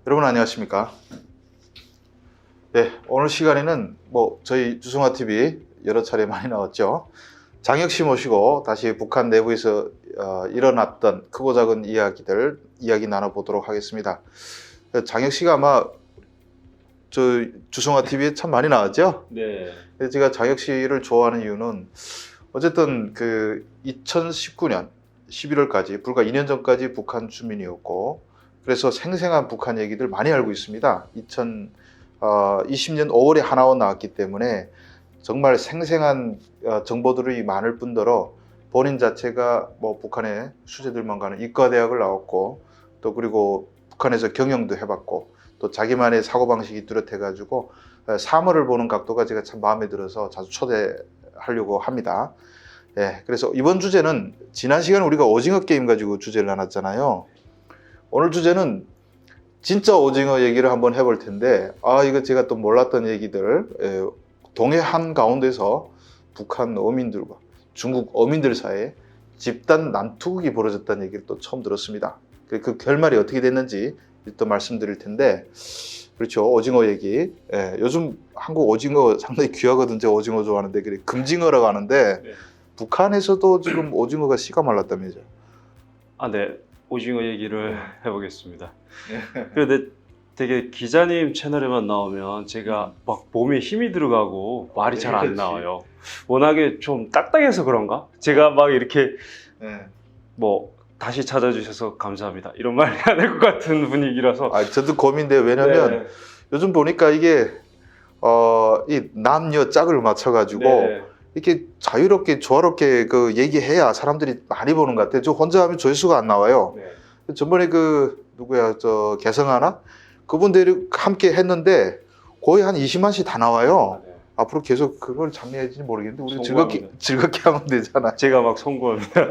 여러분 안녕하십니까? 네, 오늘 시간에는 저희 주성아 TV 여러 차례 많이 나왔죠. 장혁 씨 모시고 다시 북한 내부에서 일어났던 크고 작은 이야기 나눠보도록 하겠습니다. 장혁 씨가 아마 저 주성아 TV에 참 많이 나왔죠. 네. 그래서 제가 장혁 씨를 좋아하는 이유는 어쨌든 그 2019년 11월까지 불과 2년 전까지 북한 주민이었고, 그래서 생생한 북한 얘기들 많이 알고 있습니다. 2020년 5월에 하나원 나왔기 때문에 정말 생생한 정보들이 많을 뿐더러 본인 자체가 북한의 수재들만 가는 이과대학을 나왔고, 또 그리고 북한에서 경영도 해봤고, 또 자기만의 사고방식이 뚜렷해가지고 사물을 보는 각도가 제가 참 마음에 들어서 자주 초대하려고 합니다. 예, 그래서 이번 주제는 지난 시간에 우리가 오징어 게임 가지고 주제를 나눴잖아요. 오늘 주제는 진짜 오징어 얘기를 한번 해볼 텐데, 이거 제가 또 몰랐던 얘기들, 동해 한가운데서 북한 어민들과 중국 어민들 사이에 집단 난투극이 벌어졌다는 얘기를 또 처음 들었습니다. 그 결말이 어떻게 됐는지 또 말씀드릴 텐데, 그렇죠, 오징어 얘기. 예, 요즘 한국 오징어 상당히 귀하거든. 제가 오징어 좋아하는데, 그래 금징어라고 하는데, 네. 북한에서도 지금 오징어가 씨가 말랐다면서요. 네. 오징어 얘기를 해보겠습니다. 그런데 되게 기자님 채널에만 나오면 제가 막 몸에 힘이 들어가고 말이 잘 안 그렇지. 나와요. 워낙에 좀 딱딱해서 그런가? 제가 막 이렇게 예. 다시 찾아주셔서 감사합니다, 이런 말 해야 될 것 같은 분위기라서. 저도 고민돼요. 왜냐면 네. 요즘 보니까 이게 이 남녀 짝을 맞춰가지고 네. 이렇게 자유롭게 조화롭게 그 얘기해야 사람들이 많이 보는 것 같아요. 저 혼자 하면 조회수가 안 나와요. 네. 전번에 누구야, 개성하나 그분들이 함께 했는데 거의 한 20만씩 다 나와요. 네. 앞으로 계속 그걸 장려할지 모르겠는데 우리 성공합니다. 즐겁게 하면 되잖아. 제가 막 송구합니다.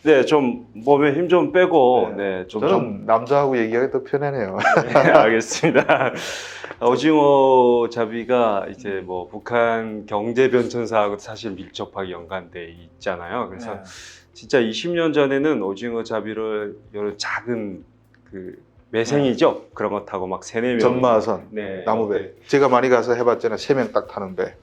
네, 좀 몸에 힘 좀 빼고, 네, 저는 남자하고 얘기하기 더 편하네요. 네, 알겠습니다. 오징어 잡이가 이제 북한 경제 변천사하고 사실 밀접하게 연관돼 있잖아요. 그래서 진짜 20년 전에는 오징어 잡이를 여러 작은 그 매생이죠. 그런 거 타고 막 3-4명. 전마선, 네. 나무배. 제가 많이 가서 해봤잖아요. 3명 딱 타는 배. 예,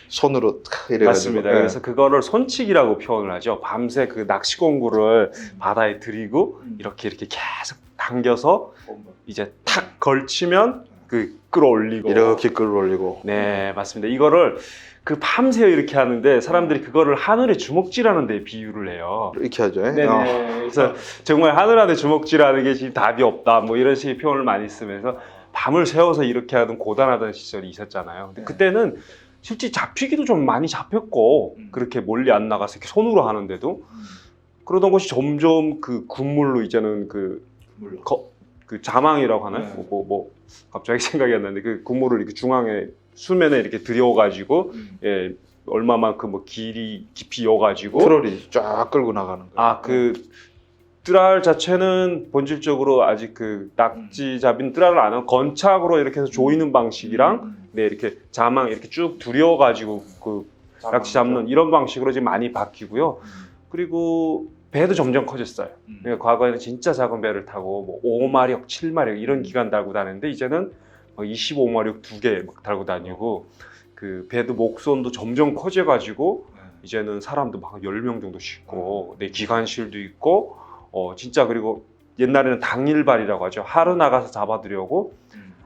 손으로 탁 이래가지고. 맞습니다. 예. 그래서 그거를 손치기라고 표현을 하죠. 밤새 그 낚시 공구를 바다에 들이고 이렇게 계속 당겨서 이제 탁 걸치면 그 끌어올리고. 이렇게 끌어올리고. 네, 맞습니다. 이거를 그 밤새 이렇게 하는데 사람들이 그거를 하늘에 주먹질하는 데 비유를 해요. 이렇게 하죠. 네네. 그래서 정말 하늘 안에 주먹질하는 게 지금 답이 없다, 이런 식의 표현을 많이 쓰면서 밤을 새워서 이렇게 하던 고단하던 시절이 있었잖아요. 근데 그때는 실제 잡히기도 좀 많이 잡혔고, 그렇게 멀리 안 나가서 이렇게 손으로 하는데도 그러던 것이 점점 그 군물로 이제는 그 자망이라고 하나요? 네. 갑자기 생각이 안 나는데 그 군물을 이렇게 중앙에 수면에 이렇게 들여가지고 예, 얼마만큼 깊이 여가지고 트롤이 쫙 끌고 나가는 거예요. 그 뜨랄 자체는 본질적으로 아직 그 낙지 잡인 뜨랄을 안 하고 건착으로 이렇게 해서 조이는 방식이랑 네, 이렇게 자망 이렇게 쭉 들여가지고 그 낙지 잡는 이런 방식으로 지금 많이 바뀌고요. 그리고 배도 점점 커졌어요. 그러니까 과거에는 진짜 작은 배를 타고 5마력, 7마력 이런 기간 달고 다녔는데 이제는 25마력 2개 막 달고 다니고, 그 배도 목선도 점점 커져가지고 이제는 사람도 막 10명 정도 싣고, 네, 기관실도 있고, 진짜. 그리고 옛날에는 당일발이라고 하죠. 하루 나가서 잡아들여오고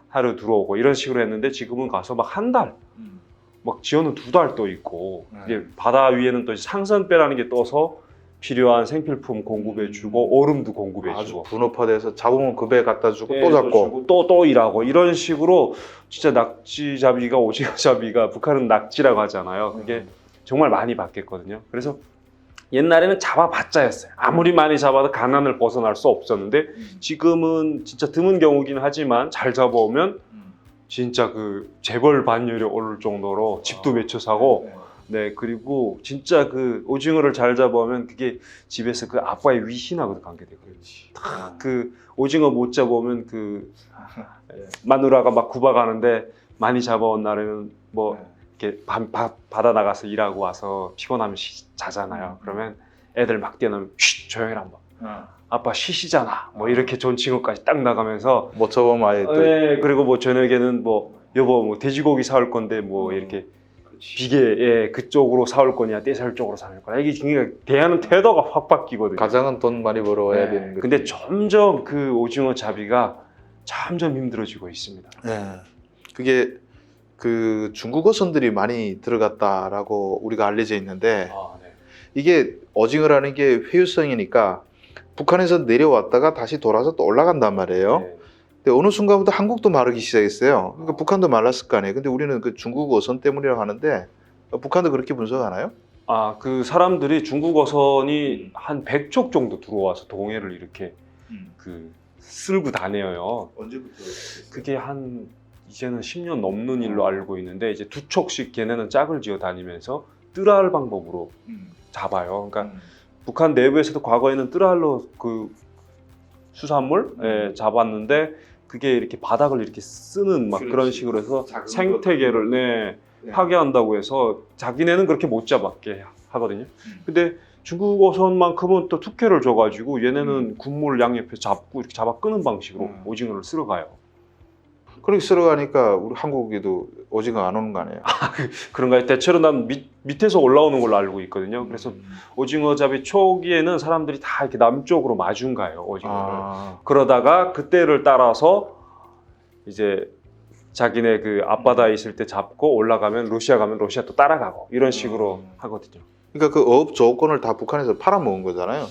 하루 들어오고 이런 식으로 했는데 지금은 가서 막 한 달, 막 지어는 2달 또 있고, 이제 바다 위에는 또 상선배라는 게 떠서 필요한 생필품 공급해주고 얼음도 공급해주고 아주 분업화돼서 잡으면 그 배 갖다 주고 네, 또 잡고. 또 일하고 이런 식으로 진짜 낙지 잡이가, 오징어 잡이가, 북한은 낙지라고 하잖아요. 그게 정말 많이 바뀌었거든요. 그래서 옛날에는 잡아봤자였어요. 아무리 많이 잡아도 가난을 벗어날 수 없었는데 지금은 진짜 드문 경우긴 하지만 잘 잡아오면 진짜 그 재벌 반열에 오를 정도로 집도 매쳐 사고, 네, 그리고 진짜 그 오징어를 잘 잡아오면 그게 집에서 그 아빠의 위신하고도 관계되거든요. 그 오징어 못 잡아오면 그 마누라가 막 구박하는데 많이 잡아온 날에는 이렇게 바다 나가서 일하고 와서 피곤하면 자잖아요. 그러면 애들 막 뛰어나면 조용히 해라, 아빠 쉬시잖아 뭐 이렇게 존칭어까지 딱 나가면서 못 쳐보면 아예 또 예, 그리고 뭐 저녁에는 뭐 여보 뭐 돼지고기 사올 건데 뭐 이렇게 비계 예, 그쪽으로 사올 거냐 떼살 쪽으로 사올 거냐 이게 굉장히 대하는 태도가 확 바뀌거든요. 가장은 돈 많이 벌어야 네. 되는 거지. 근데 점점 그 오징어 잡이가 점점 힘들어지고 있습니다. 예. 그게 그 중국 어선들이 많이 들어갔다라고 우리가 알려져 있는데 네. 이게 오징어라는 게 회유성이니까 북한에서 내려왔다가 다시 돌아서 또 올라간단 말이에요. 네. 근데 어느 순간부터 한국도 마르기 시작했어요. 그러니까 북한도 말랐을 거 아니에요. 근데 우리는 그 중국 어선 때문이라고 하는데 북한도 그렇게 분석하나요? 그 사람들이 중국 어선이 한 100척 정도 들어와서 동해를 이렇게 그 쓸고 다녀요. 언제부터? 그게 한 이제는 10년 넘는 일로 알고 있는데 이제 두 척씩 걔네는 짝을 지어 다니면서 뜰알 방법으로 잡아요. 그러니까 북한 내부에서도 과거에는 뜰알로 그 수산물 잡았는데 그게 이렇게 바닥을 이렇게 쓰는 막 그런 그렇지. 식으로 해서 작은 생태계를 파괴한다고 해서 자기네는 그렇게 못 잡았게 하거든요. 근데 중국 어선만큼은 또 특혜를 줘가지고 얘네는 군물 양옆에 잡고 이렇게 잡아 끄는 방식으로 오징어를 쓸어가요. 그렇게 쓸어가니까 우리 한국에도 오징어 안 오는 거 아니에요? 그런가요? 대체로 난 밑에서 올라오는 걸로 알고 있거든요. 그래서 오징어 잡이 초기에는 사람들이 다 이렇게 남쪽으로 마중 가요, 오징어를. 그러다가 그때를 따라서 이제 자기네 그 앞바다에 있을 때 잡고 올라가면 러시아 가면 러시아 또 따라가고 이런 식으로 하거든요. 그러니까 그 어업 조건을 다 북한에서 팔아먹은 거잖아요.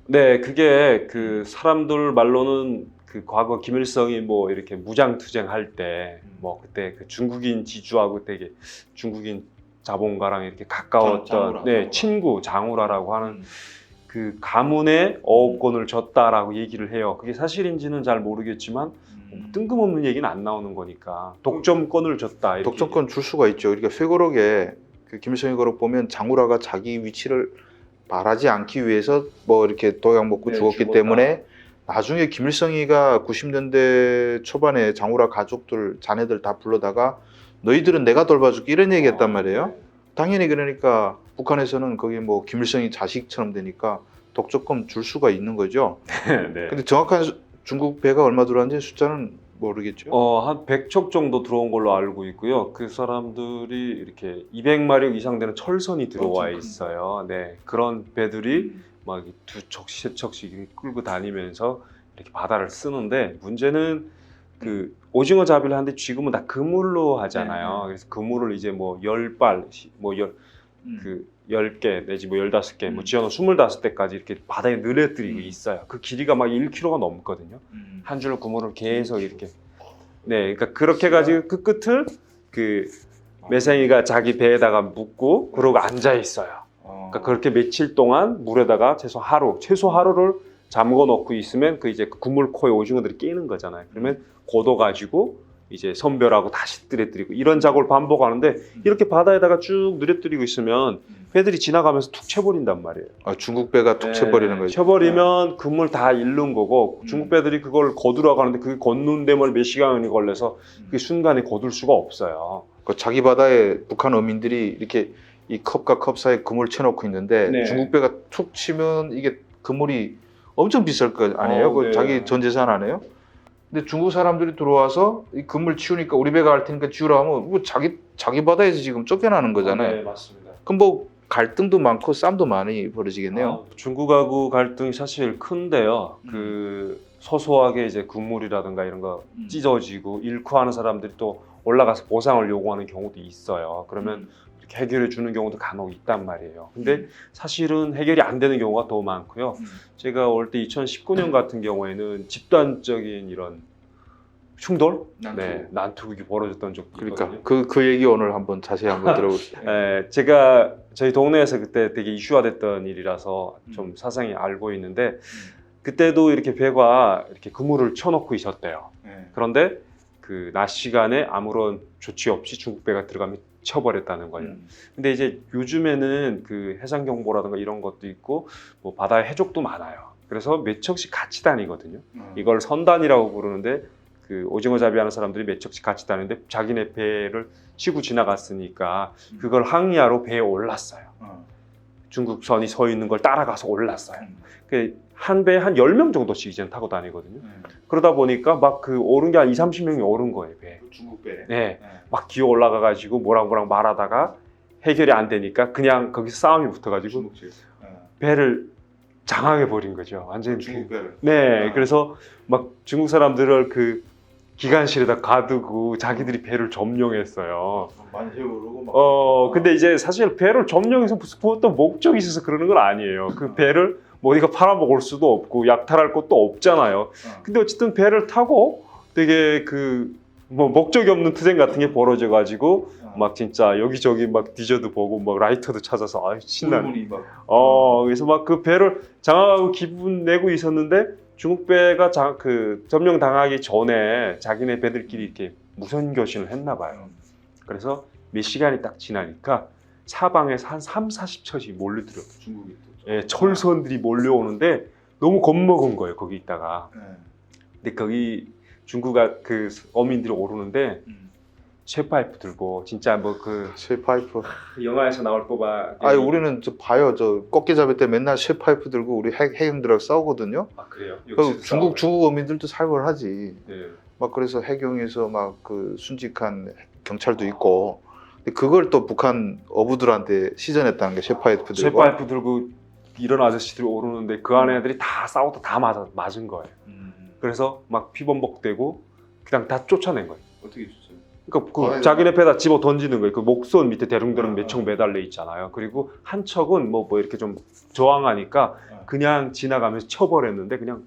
네, 그게 그 사람들 말로는 그 과거 김일성이 뭐 이렇게 무장투쟁할 때 뭐 그때 그 중국인 지주하고 되게 중국인 자본가랑 이렇게 가까웠던 장우라. 친구 장우라라고 하는 그 가문의 어업권을 줬다라고 얘기를 해요. 그게 사실인지는 잘 모르겠지만 뜬금없는 얘기는 안 나오는 거니까 독점권을 줬다. 이렇게 독점권 줄 수가 있죠. 그러니까 회고록에 그 김일성의 거록 보면 장우라가 자기 위치를 말하지 않기 위해서 뭐 이렇게 독약 먹고 죽었기 죽었다. 때문에 나중에 김일성이가 90년대 초반에 장우라 가족들 자네들 다 불러다가 너희들은 내가 돌봐줄게 이런 얘기했단 말이에요. 당연히 그러니까 북한에서는 거기 뭐 김일성이 자식처럼 되니까 독점권 줄 수가 있는 거죠. 네. 근데 정확한 중국 배가 얼마 들어왔는지 숫자는 모르겠죠. 한 100척 정도 들어온 걸로 알고 있고요. 그 사람들이 이렇게 200마력 이상 되는 철선이 들어와 있어요. 네, 그런 배들이 막 두 척, 세 척씩 이렇게 끌고 다니면서 이렇게 바다를 쓰는데 문제는 그 오징어 잡이를 하는데 지금은 다 그물로 하잖아요. 그래서 그물을 이제 뭐 10발, 뭐 10개 내지 뭐 15개, 뭐 지어놓은 25대까지 이렇게 바다에 늘어뜨리고 있어요. 그 길이가 막 1km가 넘거든요. 한 줄 그물을 계속 이렇게. 네, 그러니까 그렇게 해가지고 그 끝을 그 매생이가 자기 배에다가 묶고 그러고 앉아 있어요. 그러니까 그렇게 며칠 동안 물에다가 최소 하루를 잠궈 놓고 있으면 그 이제 그 그물코에 오징어들이 끼는 거잖아요. 그러면 고도 가지고 이제 선별하고 다시 늘어뜨리고 이런 작업을 반복하는데 이렇게 바다에다가 쭉 늘어뜨리고 있으면 배들이 지나가면서 툭 쳐버린단 말이에요. 중국 배가 툭 쳐버리는 거죠. 쳐버리면 그물 다 잃는 거고 중국 배들이 그걸 거두러 가는데 그게 걷는 데만 몇 시간이 걸려서 그 순간에 거둘 수가 없어요. 그 자기 바다에 북한 어민들이 이렇게 이 컵과 컵 사이에 그물 쳐놓고 있는데 중국 배가 툭 치면 이게 그물이 엄청 비쌀 거 아니에요? 그 자기 전 재산 아니에요? 근데 중국 사람들이 들어와서 이 그물 치우니까 우리 배가 할 테니까 치우라 하면 뭐 자기 바다에서 지금 쫓겨나는 거잖아요. 네, 맞습니다. 그럼 뭐 갈등도 많고 싸움도 많이 벌어지겠네요. 중국하고 갈등이 사실 큰데요. 그 소소하게 이제 그물이라든가 이런 거 찢어지고 잃고 하는 사람들이 또 올라가서 보상을 요구하는 경우도 있어요. 그러면 이렇게 해결해 주는 경우도 간혹 있단 말이에요. 근데 사실은 해결이 안 되는 경우가 더 많고요. 제가 올 때 2019년 같은 경우에는 집단적인 이런 충돌, 난투극이 벌어졌던 적도 있거든요. 그러니까 그 얘기 오늘 한번 자세히 한번 들어보세요. 제가 저희 동네에서 그때 되게 이슈화됐던 일이라서 좀 사상이 알고 있는데 그때도 이렇게 배가 이렇게 그물을 쳐놓고 있었대요. 그런데 그 낮 시간에 아무런 조치 없이 중국 배가 들어가면 쳐버렸다는 거예요. 근데 이제 요즘에는 그 해상 경보라든가 이런 것도 있고 뭐 바다에 해적도 많아요. 그래서 몇 척씩 같이 다니거든요. 이걸 선단이라고 부르는데 그 오징어 잡이하는 사람들이 몇 척씩 같이 다니는데 자기네 배를 치고 지나갔으니까 그걸 항의하러 배에 올랐어요. 중국선이 서 있는 걸 따라가서 올랐어요. 한 배에 한 10명 정도씩 이제는 타고 다니거든요. 그러다 보니까 막 그 오른 게 한 20-30명이 오른 거예요, 배. 중국 배. 네. 막 기어 올라가가지고 뭐랑 말하다가 해결이 안 되니까 그냥 거기서 싸움이 붙어가지고 중국집. 배를 장악해 버린 거죠. 완전히. 중국 배를. 네. 그래서 막 중국 사람들을 그 기관실에다 가두고 자기들이 배를 점령했어요. 많이 세우고 막. 근데 이제 사실 배를 점령해서 무슨 어떤 목적이 있어서 그러는 건 아니에요. 그 배를 뭐 어디가 팔아먹을 수도 없고 약탈할 것도 없잖아요. 근데 어쨌든 배를 타고 되게 그 뭐 목적이 없는 투쟁 같은 게 벌어져가지고 막 진짜 여기저기 막 디저도 보고 막 라이터도 찾아서 아 신나네. 그래서 막 그 배를 장악하고 기분 내고 있었는데 중국 배가 그 점령 당하기 전에 자기네 배들끼리 이렇게 무선 교신을 했나 봐요. 그래서 몇 시간이 딱 지나니까 사방에서 한 3-40척이 몰려들어요. 중국이 예, 철선들이 몰려오는데 너무 겁먹은 거예요. 거기 있다가. 근데 거기 중국가 그 어민들이 오르는데 쇠파이프 들고 진짜 뭐 그 쇠파이프. 영화에서 나올 법한. 아니 우리는 저 봐요. 저 꽃게 잡을 때 맨날 쇠파이프 들고 우리 해경들하고 싸우거든요. 아 그래요? 그 중국 어민들도 살벌하지. 네. 막 그래서 해경에서 막 그 순직한 경찰도 있고. 근데 그걸 또 북한 어부들한테 시전했다는 게 쇠파이프 들고. 쇠파이프 들고 이런 아저씨들이 오르는데 그 안에 애들이 다 싸우다 다 맞은 거예요. 그래서 막 피범벅되고 그냥 다 쫓아낸 거예요. 어떻게 줬어요? 그러니까 그 자기네 배다 집어 던지는 거예요. 그 목선 밑에 대릉대릉 몇 척 매달려 있잖아요. 그리고 한 척은 뭐 이렇게 좀 저항하니까 그냥 지나가면서 쳐버렸는데 그냥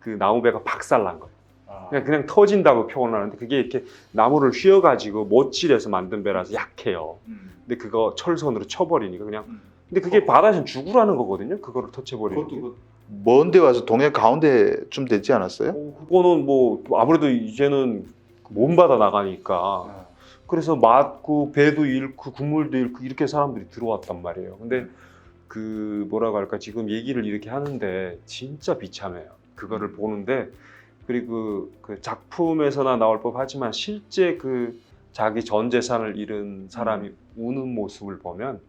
그 나무배가 박살난 거예요. 그냥 터진다고 표현하는데 그게 이렇게 나무를 휘어가지고 못질해서 만든 배라서 약해요. 근데 그거 철선으로 쳐버리니까 그냥. 근데 그게 바다에서 죽으라는 거거든요. 그거를 터쳐버리는 게. 먼데 와서 동해 가운데쯤 되지 않았어요? 그거는 뭐 아무래도 이제는 먼 바다 나가니까 그래서 맞고 배도 잃고 국물도 잃고 이렇게 사람들이 들어왔단 말이에요. 근데 그 뭐라고 할까 지금 얘기를 이렇게 하는데 진짜 비참해요. 그거를 보는데 그리고 그 작품에서나 나올 법하지만 실제 그 자기 전 재산을 잃은 사람이 우는 모습을 보면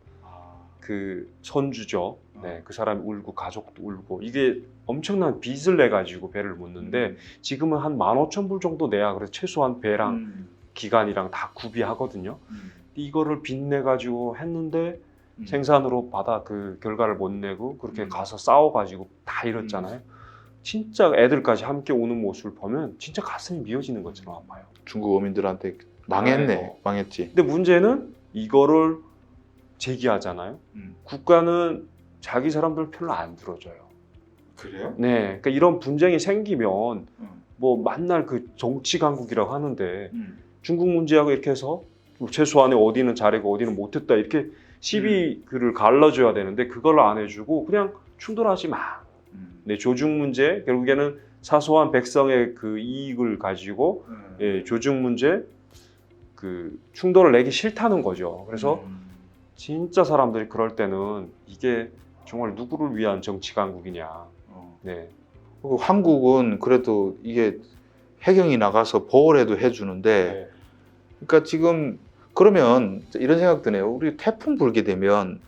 그 손주죠. 네, 그 사람이 울고 가족도 울고 이게 엄청난 빚을 내 가지고 배를 묻는데 지금은 한 15,000불 정도 내야 그래서 최소한 배랑 기간이랑 다 구비하거든요. 이거를 빚 내 가지고 했는데 생산으로 받아 그 결과를 못 내고 그렇게 가서 싸워 가지고 다 잃었잖아요. 진짜 애들까지 함께 우는 모습을 보면 진짜 가슴이 미어지는 것처럼 아파요. 중국 어민들한테 망했네. 네. 망했지. 근데 문제는 이거를 제기하잖아요. 국가는 자기 사람들 별로 안 들어줘요. 그래요? 네, 그러니까 이런 분쟁이 생기면 뭐 만날 그 정치 강국이라고 하는데 중국 문제하고 이렇게 해서 최소한에 어디는 잘하고 어디는 못했다 이렇게 시비 글을 갈라줘야 되는데 그걸 안 해주고 그냥 충돌하지 마. 네, 조중 문제 결국에는 사소한 백성의 그 이익을 가지고 예, 조중 문제 그 충돌을 내기 싫다는 거죠. 그래서 진짜 사람들이 그럴 때는 이게 정말 누구를 위한 정치 강국이냐. 네. 그리고 한국은 그래도 이게 해경이 나가서 보호라도 해주는데, 그러니까 지금 그러면 이런 생각 드네요. 우리 태풍 불게 되면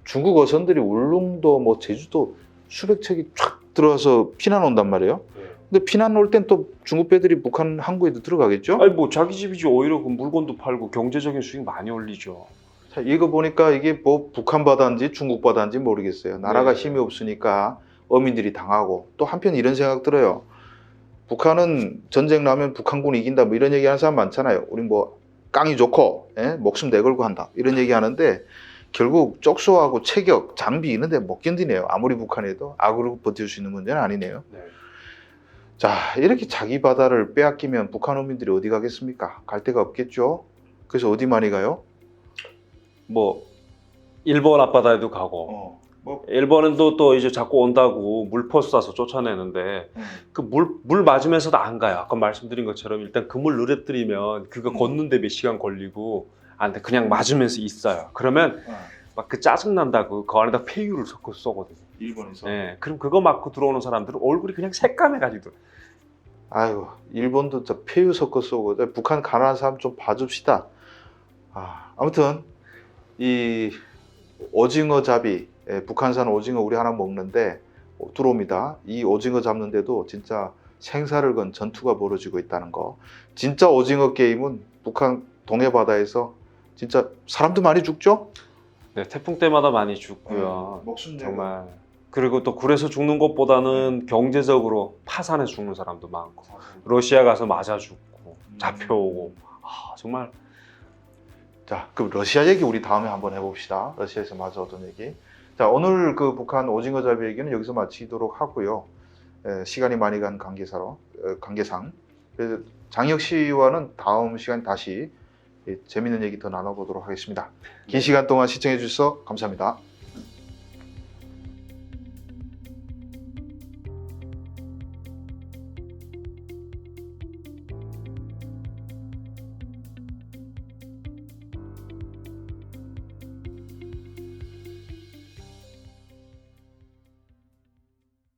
중국 어선들이 울릉도 뭐 제주도 수백 척이 쫙 들어와서 피난 온단 말이에요. 근데 피난 올 땐 또 중국 배들이 북한 항구에도 들어가겠죠? 아니 뭐 자기 집이지 오히려 그 물건도 팔고 경제적인 수익 많이 올리죠. 자, 이거 보니까 이게 뭐 북한 바다인지 중국 바다인지 모르겠어요. 나라가 힘이 없으니까 어민들이 당하고 또 한편 이런 생각 들어요. 북한은 전쟁 나면 북한군이 이긴다 뭐 이런 얘기하는 사람 많잖아요. 우린 뭐 깡이 좋고 목숨 내걸고 한다 이런 얘기하는데 결국 쪽수하고 체격, 장비 이런데 못 견디네요. 아무리 북한에도 악으로 버틸 수 있는 문제는 아니네요. 네. 자, 이렇게 자기 바다를 빼앗기면 북한 어민들이 어디 가겠습니까? 갈 데가 없겠죠. 그래서 어디 많이 가요? 뭐 일본 앞바다에도 가고 일본은 또 이제 자꾸 온다고 물포 쏴서 쫓아내는데 그 물 맞으면서도 안 가요. 아까 말씀드린 것처럼 일단 그 물 누래뜨리면 그거 걷는데 몇 시간 걸리고 안 돼. 그냥 맞으면서 있어요. 그러면 막 그 짜증 난다고 그 안에다 폐유를 섞어 쏘거든요. 일본에서. 네, 그럼 그거 맞고 들어오는 사람들은 얼굴이 그냥 새까매가지고. 아유, 일본도 저 폐유 섞어 쏘고 북한 가난한 사람 좀 봐줍시다. 아무튼 이 오징어 잡이 북한산 오징어 우리 하나 먹는데 들어옵니다. 이 오징어 잡는데도 진짜 생사를 건 전투가 벌어지고 있다는 거. 진짜 오징어 게임은 북한 동해 바다에서 진짜 사람도 많이 죽죠? 네, 태풍 때마다 많이 죽고요. 목숨 내고. 정말. 그리고 또 굴에서 죽는 것보다는 경제적으로 파산해 죽는 사람도 많고, 러시아 가서 맞아 죽고, 잡혀오고, 정말. 자, 그럼 러시아 얘기 우리 다음에 한번 해봅시다. 러시아에서 맞아 오던 얘기. 자, 오늘 그 북한 오징어 잡이 얘기는 여기서 마치도록 하고요. 시간이 많이 간 관계상. 그래서 장혁 씨와는 다음 시간 다시 재밌는 얘기 더 나눠보도록 하겠습니다. 긴 시간 동안 시청해 주셔서 감사합니다.